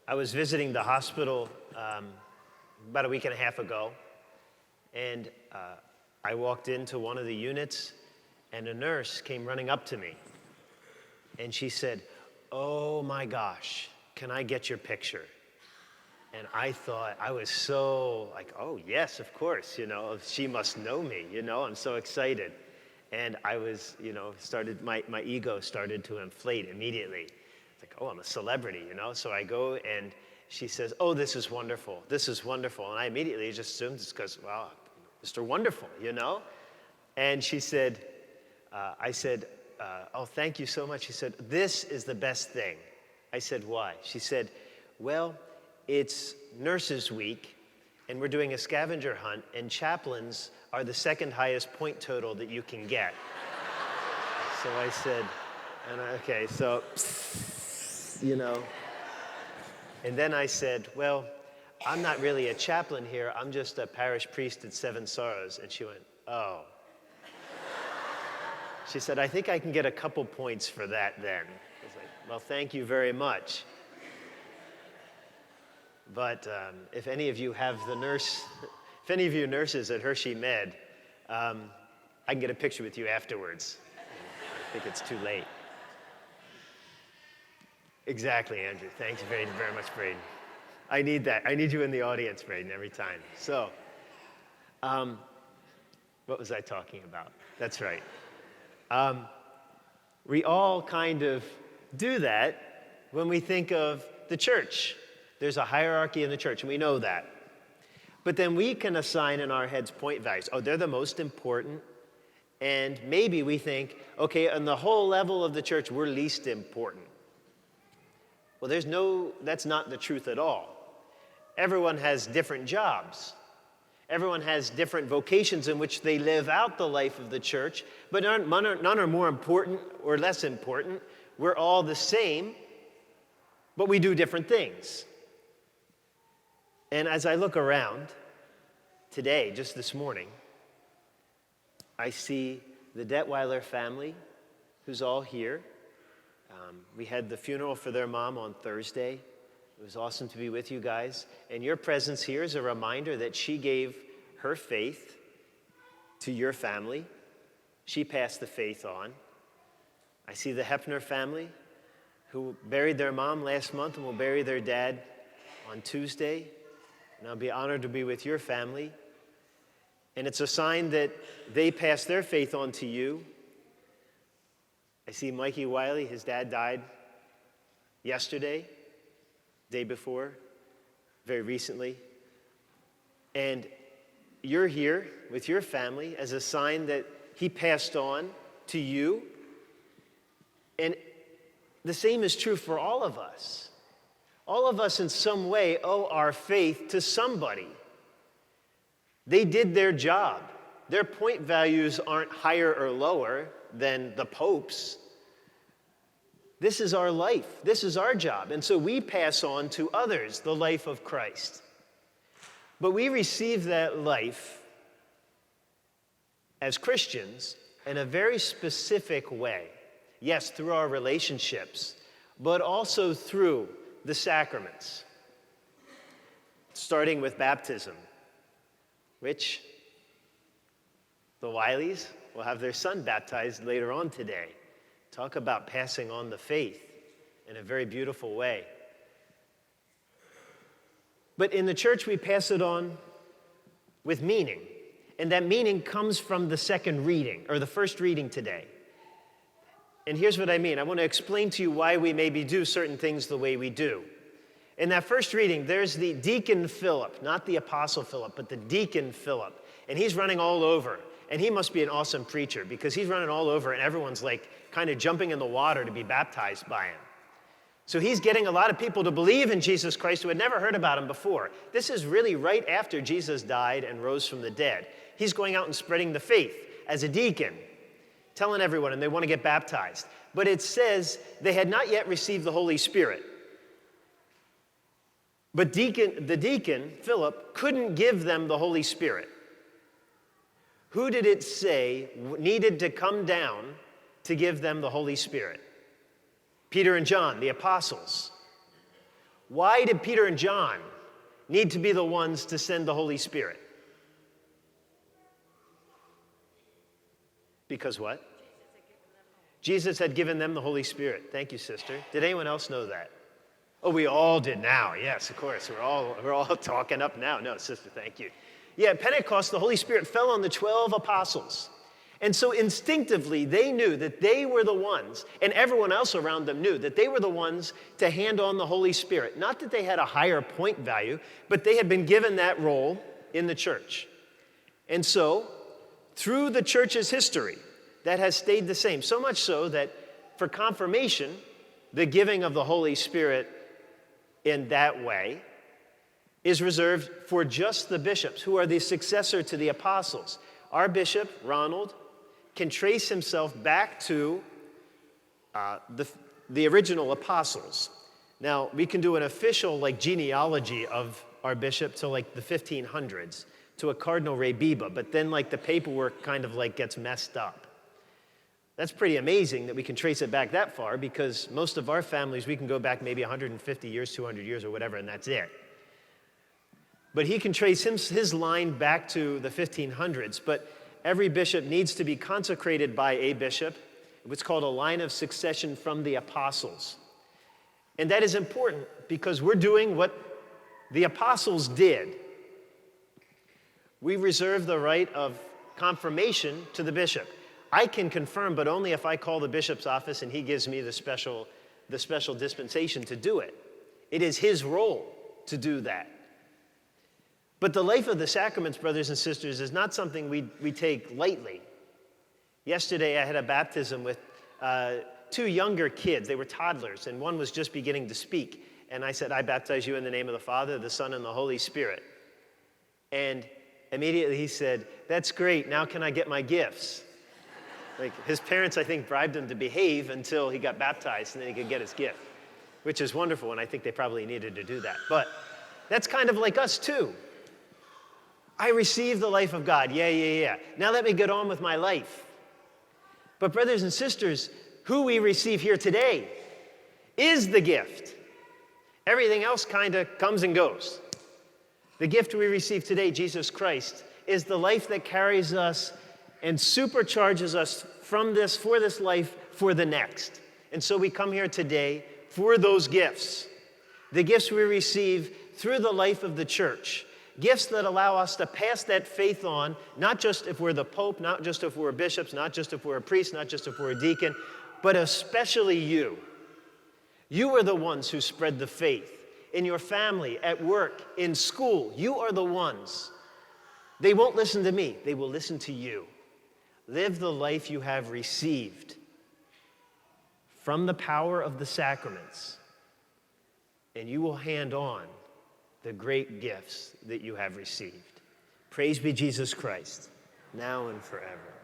I was visiting the hospital about a week and a half ago, and I walked into one of the units, and a nurse came running up to me, and she said, "Oh my gosh, can I get your picture?" And I thought, I was so like, oh yes, of course, she must know me, I'm so excited. And I was, my ego started to inflate immediately. It's like, oh, I'm a celebrity, So I go and she says, "Oh, this is wonderful. This is wonderful." And I immediately just assumed it's because, well, Mr. Wonderful, And she said, I said, "Oh, thank you so much." She said, "This is the best thing." I said, "Why?" She said, "Well, it's Nurses Week, and we're doing a scavenger hunt, and chaplains are the second highest point total that you can get." So I said, okay, so, And then I said, "Well, I'm not really a chaplain here. I'm just a parish priest at Seven Sorrows." And she went, "Oh." She said, "I think I can get a couple points for that then." I was like, "Well, thank you very much." But if any of you have if any of you nurses at Hershey Med, I can get a picture with you afterwards. I think it's too late. Exactly, Andrew. Thanks very, very much, Braden. I need that. I need you in the audience, Braden, every time. So, what was I talking about? That's right. We all kind of do that when we think of the church. There's a hierarchy in the church, and we know that. But then we can assign in our heads point values. Oh, they're the most important. And maybe we think, okay, on the whole level of the church, we're least important. Well, that's not the truth at all. Everyone has different jobs. Everyone has different vocations in which they live out the life of the church, but none are more important or less important. We're all the same, but we do different things. And as I look around today, just this morning, I see the Detweiler family who's all here. We had the funeral for their mom on Thursday. It was awesome to be with you guys. And your presence here is a reminder that she gave her faith to your family. She passed the faith on. I see the Hepner family who buried their mom last month and will bury their dad on Tuesday. And I'll be honored to be with your family. And it's a sign that they passed their faith on to you. I see Mikey Wiley, his dad died yesterday, day before, very recently. And you're here with your family as a sign that he passed on to you. And the same is true for all of us. All of us in some way owe our faith to somebody. They did their job. Their point values aren't higher or lower than the Pope's. This is our life. This is our job. And so we pass on to others the life of Christ. But we receive that life as Christians in a very specific way. Yes, through our relationships, but also through the sacraments, starting with baptism, which the Wileys will have their son baptized later on today. Talk about passing on the faith in a very beautiful way. But in the church, we pass it on with meaning. And that meaning comes from the second reading, or the first reading today. And here's what I mean. I want to explain to you why we maybe do certain things the way we do. In that first reading, there's the deacon Philip, not the apostle Philip, but the deacon Philip. And he's running all over. And he must be an awesome preacher because he's running all over and everyone's like kind of jumping in the water to be baptized by him. So he's getting a lot of people to believe in Jesus Christ who had never heard about him before. This is really right after Jesus died and rose from the dead. He's going out and spreading the faith as a deacon, telling everyone, and they want to get baptized. But it says they had not yet received the Holy Spirit. But the deacon, Philip, couldn't give them the Holy Spirit. Who did it say needed to come down to give them the Holy Spirit? Peter and John, the apostles. Why did Peter and John need to be the ones to send the Holy Spirit? Because what? Jesus had given them the Holy Spirit. Thank you, sister. Did anyone else know that? Oh, we all did now. Yes, of course. We're all talking up now. No, sister, thank you. Yeah, at Pentecost, the Holy Spirit fell on the 12 apostles. And so instinctively, they knew that they were the ones, and everyone else around them knew that they were the ones to hand on the Holy Spirit. Not that they had a higher point value, but they had been given that role in the church. And so, through the church's history, that has stayed the same. So much so that for confirmation, the giving of the Holy Spirit in that way is reserved for just the bishops, who are the successor to the apostles. Our bishop, Ronald, can trace himself back to the original apostles. Now, we can do an official genealogy of our bishop to the 1500s, to a Cardinal Ray Biba, but then the paperwork kind of gets messed up. That's pretty amazing that we can trace it back that far, because most of our families, we can go back maybe 150 years, 200 years or whatever, and that's it. But he can trace his line back to the 1500s, but every bishop needs to be consecrated by a bishop, what's called a line of succession from the apostles. And that is important because we're doing what the apostles did. We reserve the right of confirmation to the bishop. I can confirm, but only if I call the bishop's office and he gives me the special dispensation to do it. It is his role to do that. But the life of the sacraments, brothers and sisters, is not something we take lightly. Yesterday, I had a baptism with two younger kids. They were toddlers, and one was just beginning to speak. And I said, I baptize you in the name of the Father, the Son, and the Holy Spirit. And immediately he said, that's great. Now can I get my gifts? His parents, I think, bribed him to behave until he got baptized, and then he could get his gift, which is wonderful, and I think they probably needed to do that. But that's kind of like us, too. I received the life of God. Yeah. Now let me get on with my life. But brothers and sisters, who we receive here today is the gift. Everything else kind of comes and goes. The gift we receive today, Jesus Christ, is the life that carries us and supercharges us for this life, for the next. And so we come here today for those gifts. The gifts we receive through the life of the church. Gifts that allow us to pass that faith on, not just if we're the Pope, not just if we're bishops, not just if we're a priest, not just if we're a deacon, but especially you. You are the ones who spread the faith. In your family, at work, in school, you are the ones. They won't listen to me. They will listen to you. Live the life you have received from the power of the sacraments, and you will hand on the great gifts that you have received. Praise be Jesus Christ, now and forever.